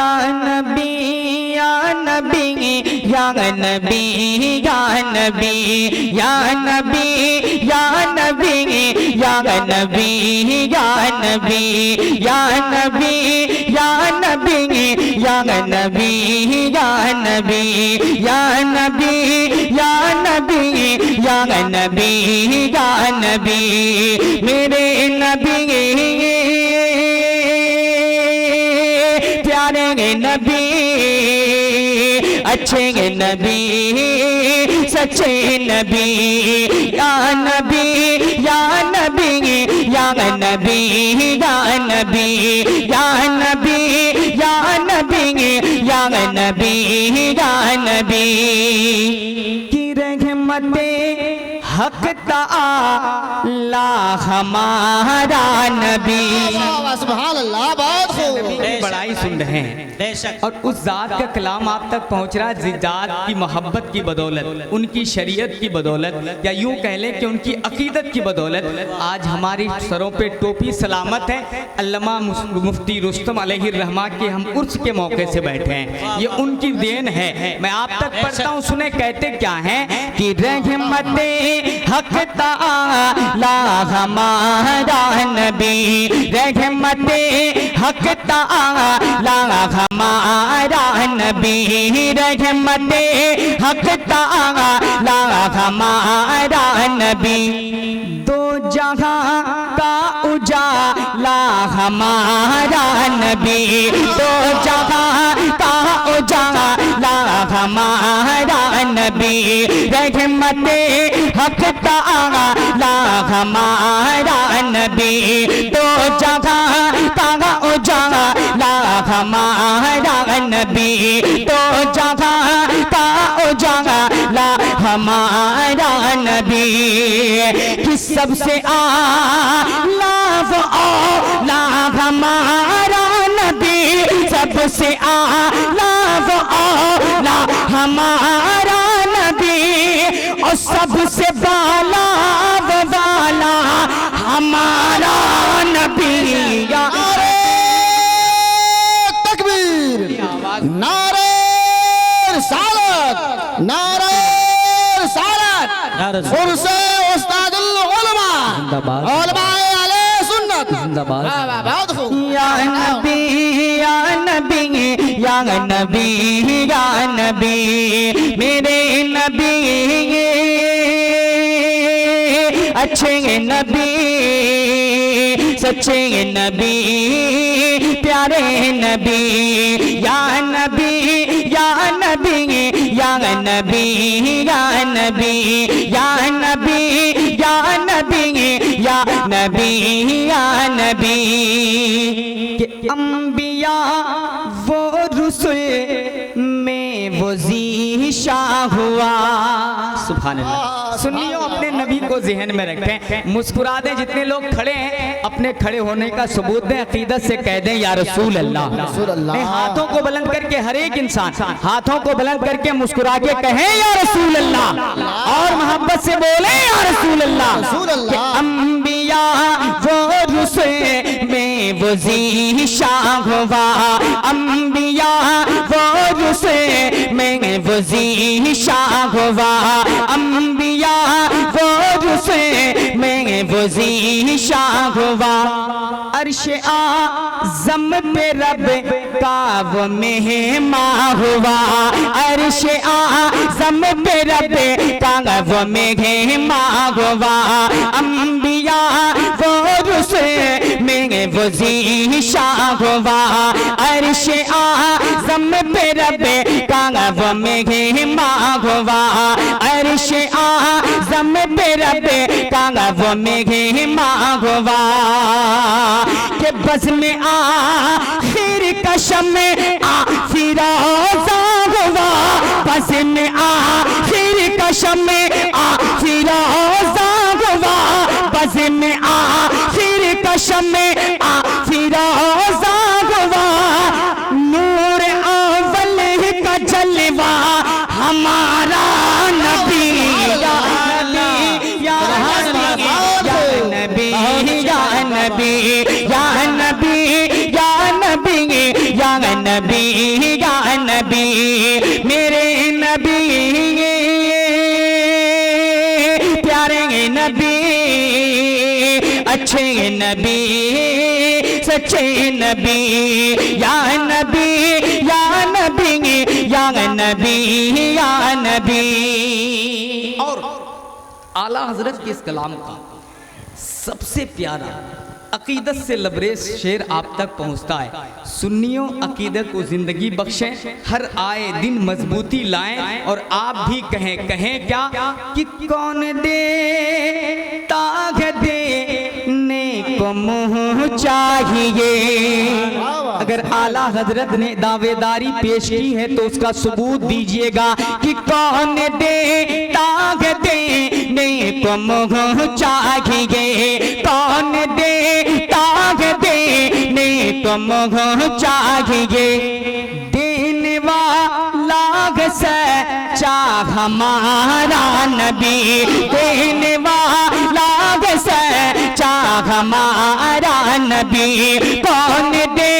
या नबी या नबी या नबी या नबी या नबी या नबी या नबी या नबी या नबी या नबी या नबी या नबी या नबी या नबी या नबी या नबी मेरे नबी प्यारे नबी अच्छे नबी सच्चे नबी या नबी या नबी या नबी या नबी या नबी या नबी या नबी या नबी की रहमते हक ताला हमारा नबी। सुभान अल्लाह, बहुत खूब। बड़ाई सुन रहे हैं और उस जात का कलाम आप तक पहुंच रहा है जिस जात की मोहब्बत की बदौलत, उनकी शरीयत की बदौलत, या यूं कह लें कि उनकी अकीदत की बदौलत आज हमारी सरों पे टोपी सलामत है। अल्लामा मुफ्ती रुस्तम अलैहि रहमा के हम उर्स के मौके से बैठे हैं, ये उनकी देन है। मैं आप तक पढ़ता हूँ, सुने कहते क्या हैं कि रहमते हक ताला हमारा नबी, रहमते हक ताला हमारा नबी, रहमते हक ताला हमारा नबी, दो जहां का उजाला हमारा नबी, दो जहां का उजाला हमारा नबी, रहमते हक ताला हमारा नबी, दो जहां का उजाला हमारा नबी, दो जहां का उजाला हमारा नबी, कि सबसे आला वो औला हमारा नबी, सबसे आला वो औला हमारा नबी, और सबसे बाला वो वाला हमारा नबी। नारे तकबीर, नारे रिसालत, नारे रिसालत, उर्से उस्तादुल उलमा, उलमाए अहले सुन्नत जिंदाबाद। बहुत खूब। या नबी या नबी या नबी या नबी मेरे नबी अच्छे नबी सच्चे नबी प्यारे नबी या नबी या नबी या नबी या नबी या नबी या नबी या नबी या नबी के अंबिया वो रुसूल में वो ज़ीशा हुआ। सुभान अल्लाह। सुनियो, अपने नबी को ज़हन में रखें, मुस्कुरा दें। जितने लोग खड़े हैं अपने खड़े होने का सबूत दें, अकीदत से कह दें या रसूल अल्लाह। हाथों को बुलंद करके हर एक इंसान हाथों को बुलंद करके मुस्कुरा के कहें या रसूल अल्लाह, और मोहब्बत से बोले या रसूल अल्लाह। अंबिया वो रुसूल में वो ज़ीशा हुआ, अंबिया वो रुसूल में वो ज़ीशा हुआ, अंबिया वो रुसूल में वो ज़ीशा हुआ। अर्श आज़म पे रब का वो मेहमा हुआ, अर्श आज़म पे रब का वो मेहमा हुआ, अंबिया वो रुसूल में वो ज़ीशा हुआ, अर्श आज़म पे रब का वो मेहमा हुआ, अर्श आज़म पे रब का वो मेहमा हुआ। के बज़ में आखिर कशम फिरोज़ा हुआ, बज़ में आखिर कशम फिरोज़ा हुआ, बज़ में आखिर कशम फिरोज़ा हुआ। नूर अव्वल का जलवा हमारा नबी या नबी या नबी या नबी या नबी या नबी या नबी नबी या नबी मेरे नबी प्यारे नबी अच्छे नबी सच्चे नबी या नबी या नबी या नबी या नबी। और आला हजरत के इस कलाम का सबसे प्यारा अकीदत से लबरेज शेर आप तक पहुंचता है। सुन्नियों अकीदत को जिंदगी बख्शें, हर आए दिन मजबूती लाएं और आप भी कहें क्या कि कौन दे ताग देने को मुँह चाहिए। अगर आला हजरत ने दावेदारी पेश की है तो उसका सबूत दीजिएगा कि कौन दे ताग देने को मुँह चाहिए, कौन दे ताग देने को मुँह चाहिए। देने वाला सच्चा हमारा नबी, देने वाला सच्चा हमारा नबी, कौन दे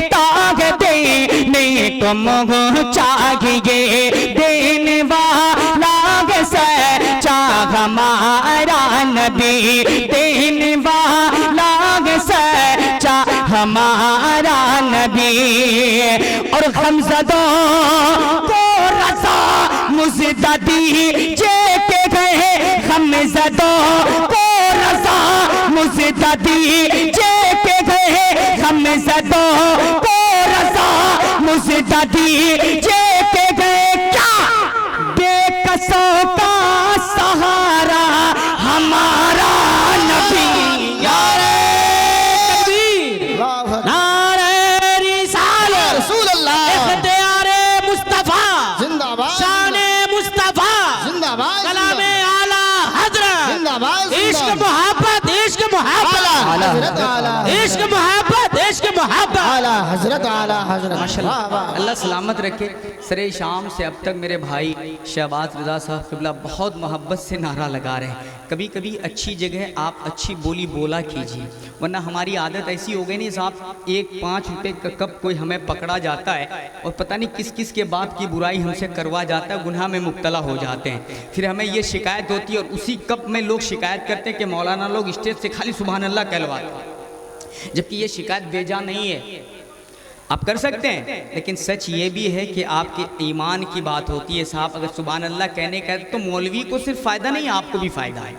ताग देने को मुँह चाहिए। देने वाला सच्चा हमारा नबी, देने वाला सच्चा हमारा नबी। और हमज़दों को रज़ा मुज़दा दीजिए के गए, हमज़दों को रज़ा मुज़दा दीजिए के गए, हमज़दों को रज़ा मुज़दा दीजिए के गए। क्या बेकसों का सहारा हमारा नबी, अल्लाह सलामत रखे। सरे शाम से अब तक मेरे भाई शहबाज रज़ा साहब क़िबला बहुत मोहब्बत से नारा लगा रहे हैं। कभी कभी अच्छी जगह आप अच्छी बोली बोला कीजिए, वरना हमारी आदत ऐसी हो गई नहीं साहब, 1-5 रुपये का कप कोई हमें पकड़ा जाता है और पता नहीं किस किस के बात की बुराई हमसे करवा जाता है, गुनाह में मुब्तला हो जाते हैं। फिर हमें ये शिकायत होती है और उसी कप में लोग शिकायत करते हैं कि मौलाना लोग स्टेज से खाली सुभान अल्लाह कहलवाते हैं, जबकि ये शिकायत बेजा नहीं है। आप कर सकते हैं, लेकिन सच ये भी है कि आपके ईमान की बात होती है साहब। अगर सुभान अल्लाह कहने का तो मौलवी को सिर्फ फ़ायदा नहीं, आपको भी फ़ायदा है।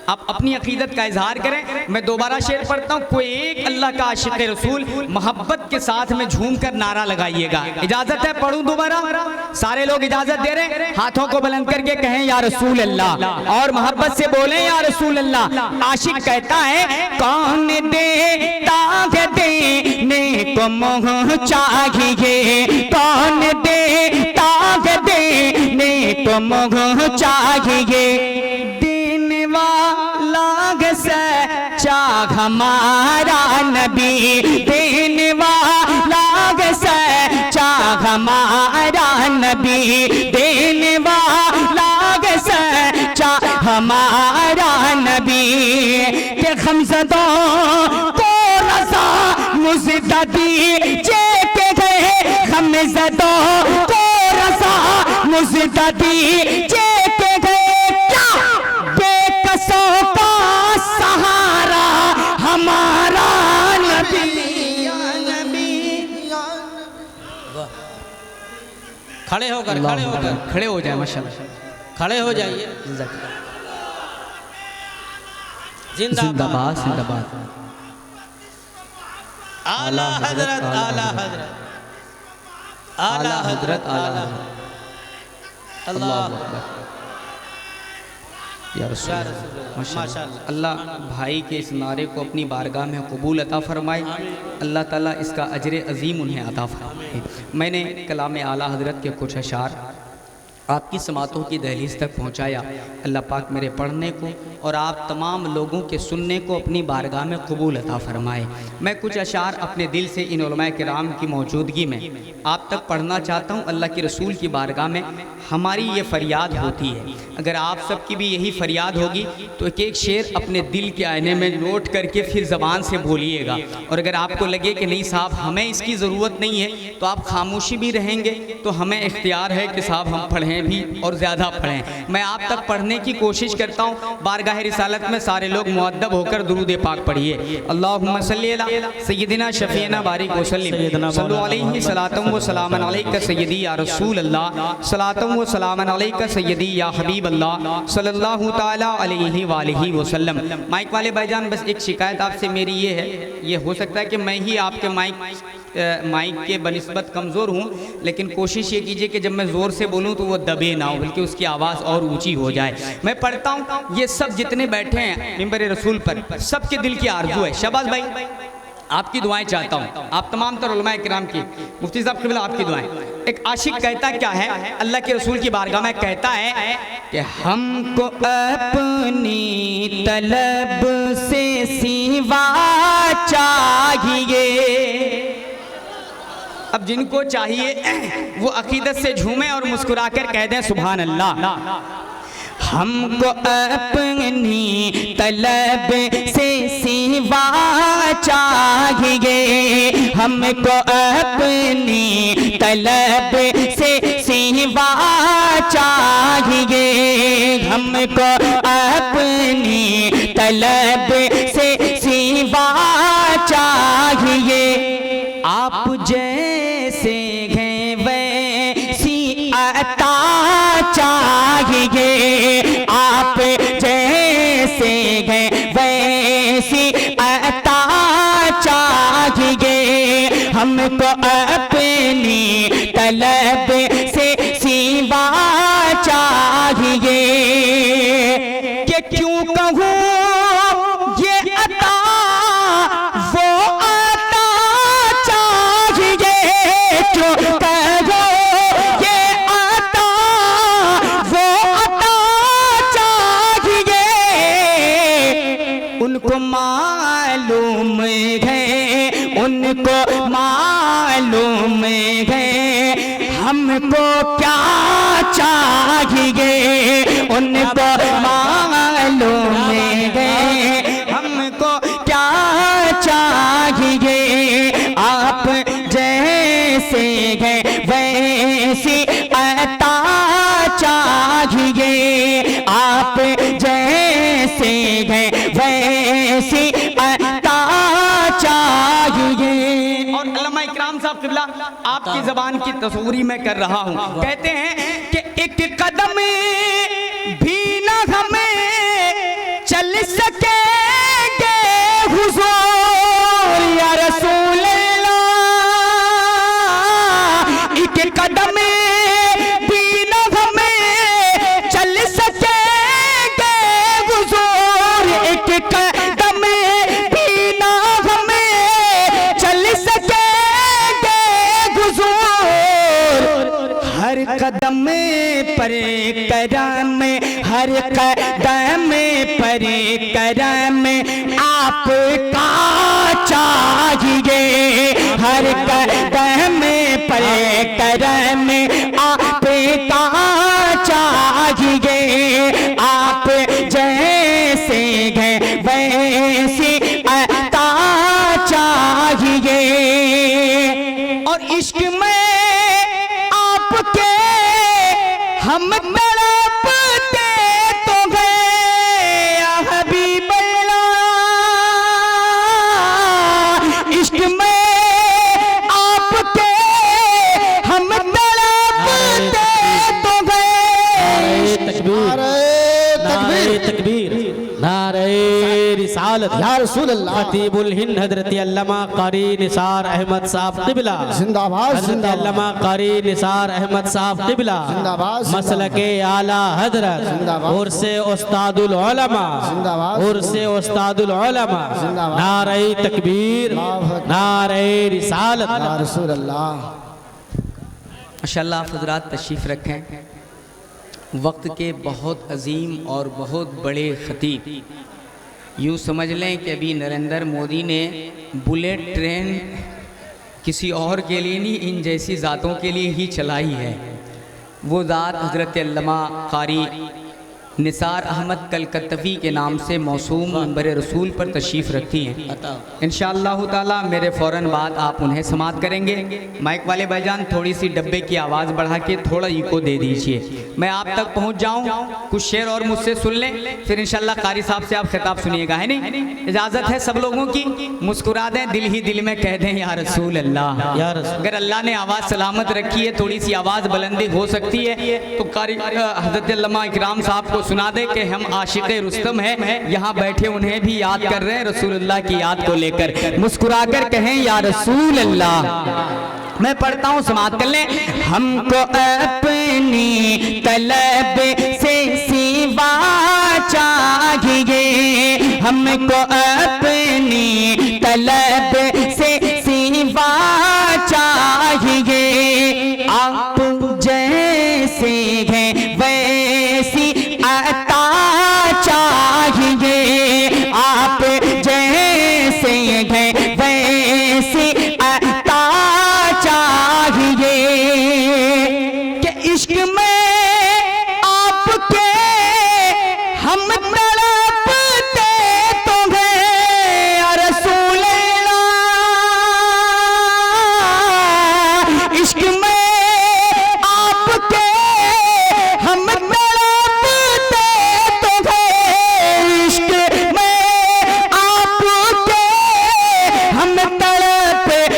आप अपनी अकीदत का इजहार करें। मैं दोबारा शेर पढ़ता हूँ, कोई एक अल्लाह का आशिक रसूल मोहब्बत के साथ में झूम कर नारा लगाइएगा। इजाज़त है, पढ़ूँ दोबारा? सारे लोग इजाज़त दे रहे हैं, हाथों को बुलंद करके कहें या रसूल अल्लाह, और मोहब्बत से बोलें या रसूल अल्लाह। आशिक कहता है कौन दे ताग देने को मुँह चाहिए, कौन दे ताग देने को मुँह चाहिए। देने वाला सच्चा हमारा नबी, देने वाला सच्चा हमारा नबी, देने वाला सच्चा हमारा नबी। के हमज़दों को रज़ा मुज़दा दीजिए के गए, हमज़दों को रज़ा मुज़दा दीजिए के गए। क्या बेकसों का सहारा हमारा नबी, खड़े होकर खड़े हो जाए, माशाअल्लाह खड़े हो जाइए। जिंदाबाद जिंदाबाद। आला हजरत आला हजरत आला हजरत आला अल्लाह या रसूल माशाअल्लाह। अल्लाह भाई के इस नारे को अपनी बारगाह में कबूल अता फरमाए, अल्लाह ताला इसका अजर अजीम उन्हें अता फरमाए। मैंने कलाम आला हजरत के कुछ अशार आपकी समातों की दहलीज तक पहुँचाया। अल्लाह पाक मेरे पढ़ने को और आप तमाम लोगों के सुनने को अपनी बारगाह में कबूल अता फरमाए। मैं कुछ अशार अपने दिल से इन उलमाए किराम की मौजूदगी में आप तक पढ़ना चाहता हूँ। अल्लाह के रसूल की बारगाह में हमारी ये फरियाद होती है। अगर आप सबकी भी यही फरियाद होगी तो एक एक शेर अपने दिल के आईने में नोट करके फिर ज़बान से बोलिएगा। और अगर आपको लगे कि नहीं साहब हमें इसकी ज़रूरत नहीं है तो आप खामोशी भी रहेंगे तो हमें इख्तियार है कि साहब हम पढ़ें भी और ज़्यादा पढ़ें। मैं आप तक पढ़ने की कोशिश करता हूँ। बारगाह रिसालत में सारे लोग मुअद्दब होकर दुरूद पाक पढ़िए। अल्लाहुम्मा सल्ली अला सय्यदिना शफीना बारिक व सल्लिम सल्लु अलैहि सलातम व सलामन अलैका सय्यदी या रसूल अल्लाह सलातम व सलामन अलैका सय्यदी या हबीब अल्लाह सल्लल्लाहु ताला अलैहि वालिहि वसल्लम। माइक वाले भाईजान, बस एक शिकायत आपसे मेरी ये है, ये हो सकता है कि मैं ही आपके माइक के बनिस्बत कमज़ोर हूँ, लेकिन कोशिश ये कीजिए कि जब मैं ज़ोर से बोलूँ तो वो दबे ना हो, बल्कि उसकी आवाज़ और ऊंची हो जाए। मैं पढ़ता हूँ, ये सब जितने बैठे हैं मिंबर रसूल पर, सबके दिल की आरज़ू है। शबाज़ भाई, आपकी दुआएं चाहता हूँ, आप तमाम तर उलमाए किराम की, मुफ्ती साहब क़िबला आपकी दुआएं। एक आशिक कहता क्या है अल्लाह के रसूल की बारगाह में, कहता है कि हमको अपनी तलब से सिवा चाहिए। अब जिनको चाहिए वो अकीदत से झूमें और मुस्कुराकर कह दें सुभान अल्लाह। हमको अपनी तलब से सिवा चाहिए, हमको अपनी तलब से सिवा चाहिए, हमको अपनी तलब से सिवा चाहिए। आप जैसे हैं वैसी अता चाहिए, आप जैसे हैं वैसी अता चाहिए, हमको अपनी तलब से सिवा चाहिए। कि क्यों कहूँ ये अता वो अता चाहिए, क्यों कहो ये अता वो अता चाहिए। उनको मालूम है, उनको मालूम है हमको क्या चाहिए, उनको मालूम है हमको क्या चाहिए। आप जैसे हैं वैसी अता चाहिए, आप जैसे हैं वैसी अता चाहिए। और उलमा इकराम साहब क़िबला आपकी ज़बान की तस्वीर मैं कर रहा हूँ। कहते हैं कि एक कदम भी न हमें चल सकेंगे हुज़ूर या रसूल अल्लाह। एक कदम भी न हमें चल सकेंगे हुज़ूर, एक कदम भी न हमें चल सकेंगे हुज़ूर। हर कदम पर करम, हर कदम पर करम आपका चाहिए, हर कदम पर करम आपका चाहिए। आप जैसे हैं वैसी अता चाहिए। और इश्क में आपके हम तड़पते तो गए या हबीब अल्लाह। इश्क में आपके हम तड़पते तो गए। नारे तकबीर, नारे रिसालत या रसूल अल्लाह। खतीबुल हिंद हज़रत अल्लामा कारी निसार अहमद साहब क़िबला जिंदाबाद हज़रत अल्लामा कारी निसार अहमद साहब क़िबला जिंदाबाद मसलके आला हज़रत जिंदाबाद। उर्से उस्तादुल उलमा, जिंदाबाद। उर्से उस्तादुल उलमा। जिंदाबाद। नारे तकबीर, नारे रिसालत। या रसूल अल्लाह। माशाअल्लाह, आप हज़रात तशरीफ़ रखें। वक्त के बहुत अजीम और बहुत बड़े ख़तीब, यूँ समझ लें कि अभी नरेंद्र मोदी ने बुलेट ट्रेन किसी और के लिए नहीं, इन जैसी ज़ातों के लिए ही चलाई है। वो ज़ात हज़रत अल्लामा क़ारी निसार अहमद कलकत्तवी के नाम से मौसूम मिंबर रसूल पर तशरीफ़ रखती हैं। इंशाअल्लाह ताला मेरे फ़ौरन बाद आप उन्हें समात करेंगे। माइक वाले भाईजान थोड़ी सी डब्बे की आवाज़ बढ़ा के थोड़ा इको दे दीजिए, मैं आप तक पहुंच जाऊं, कुछ शेर और मुझसे सुन लें, फिर इंशाअल्लाह क़ारी साहब से आप खिताब सुनिएगा, है नहीं? इजाज़त है सब लोगों की, मुस्कुरा दें, दिल ही दिल में कह दें या रसूल अल्लाह। अगर अल्लाह ने आवाज़ सलामत रखी है, थोड़ी सी आवाज़ बुलंदी हो सकती है, तो क़ारी हज़रत अल्लामा इकराम साहब को सुना दे कि हम आशिक़े रुस्तम हैं, यहाँ बैठे उन्हें भी याद कर रहे हैं, रसूलुल्लाह की याद को लेकर मुस्कुराकर कहें या रसूल अल्लाह। मैं पढ़ता हूँ, समात कर लें। हमको अपनी तलब से सिवा चाहिए, हमको अपनी तलब से सिवा चाहिए, आप जैसे हैं वैसी अता चाहिए, आप जैसे हैं वैसी अता चाहिए, कि इश्क में आपके हम तड़पते तो हैं या रसूल अल्लाह, इश्क में आपके हम तड़पते तो हैं, इश्क में आपके हम तड़पते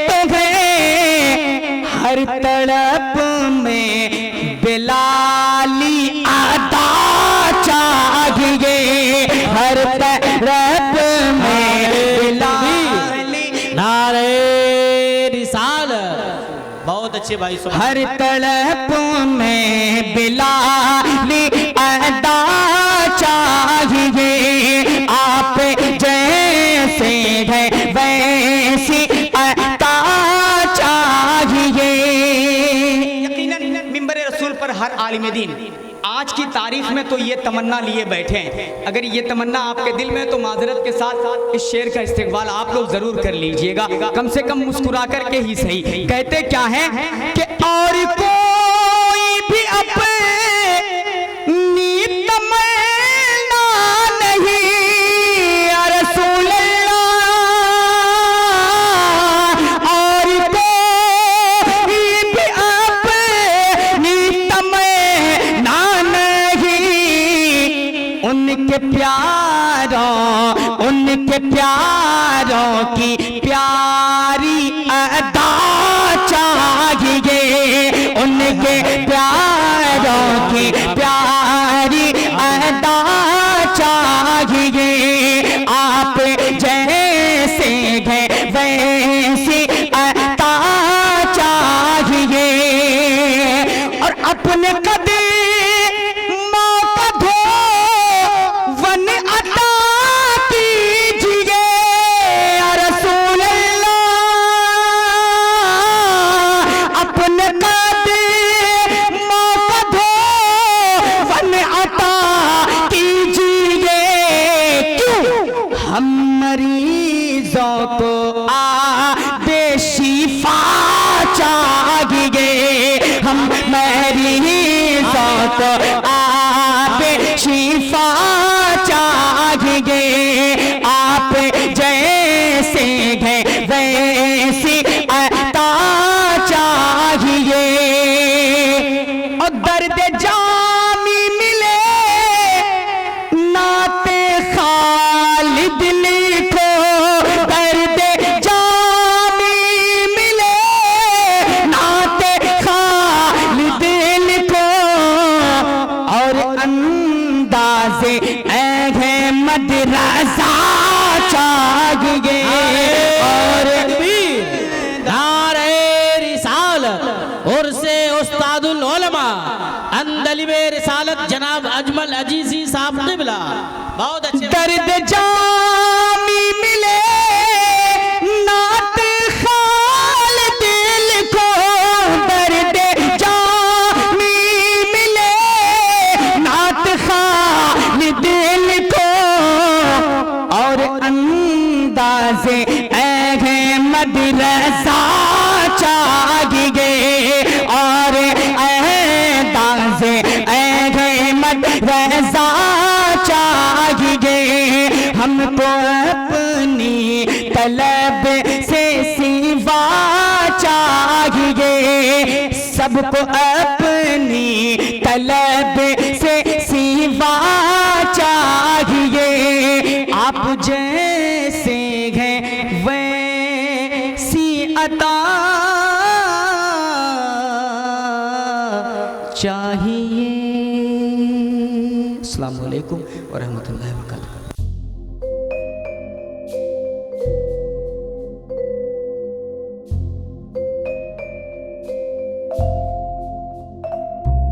तो हैं, हर तड़प में बिलाली अदा चाहिए, हर तरफ में बिलाली, नारे रिसालत। बहुत अच्छे भाई, हर तरफ में बिलाली अदा चाहिए, आप जैसे हैं वैसी अदा चाहिए। यकीनन मिंबर रसूल पर हर आलिम दीन आज की तारीख में तो ये तमन्ना लिए बैठे हैं। अगर ये तमन्ना आपके दिल में तो माजरत के साथ इस शेर का इस्तेमाल आप लोग जरूर कर लीजिएगा, कम से कम मुस्कुरा करके ही सही। कहते क्या है कि और कोई भी अपनी तमन्ना नहीं या रसूल अल्लाह, और कोई भी अपनी तमन्ना उनके प्यारों की प्यारी अदा चाहिए, उनके प्यारों की प्यारी अदा चाहिए, आप जैसे हैं वैसी अदा चाहिए, और अपने को आबे शिफा चाहिए, हम मरीजों को आबे शिफा चाहिए, आप जैसे हैं वैसी अता चाहिए, और दर्द जामी मिले नाते खालिद लिखो, दर्द जामी मिले नाते खालिद लिखो, और अंदाज़े अहमद रज़ा चाहिए, और नारे रिसालत उर्से उस्तादुल उलमा अंदलिबे रिसालत जनाब अजमल अजीज़ी साहब क़िबला। बहुत अच्छे। दर्द जामी मिले नात खालिद लिखो, दर्द जामी मिले नात खालिद लिखो, और अंदाज़े अहमद रज़ा चाहिए, और सबको अपनी तलब से सिवा चाहिए। आप जैसे हैं वैसी अता चाहिए। अस्सलामु अलैकुम व रहमतुल्लाहि व बरकातहू।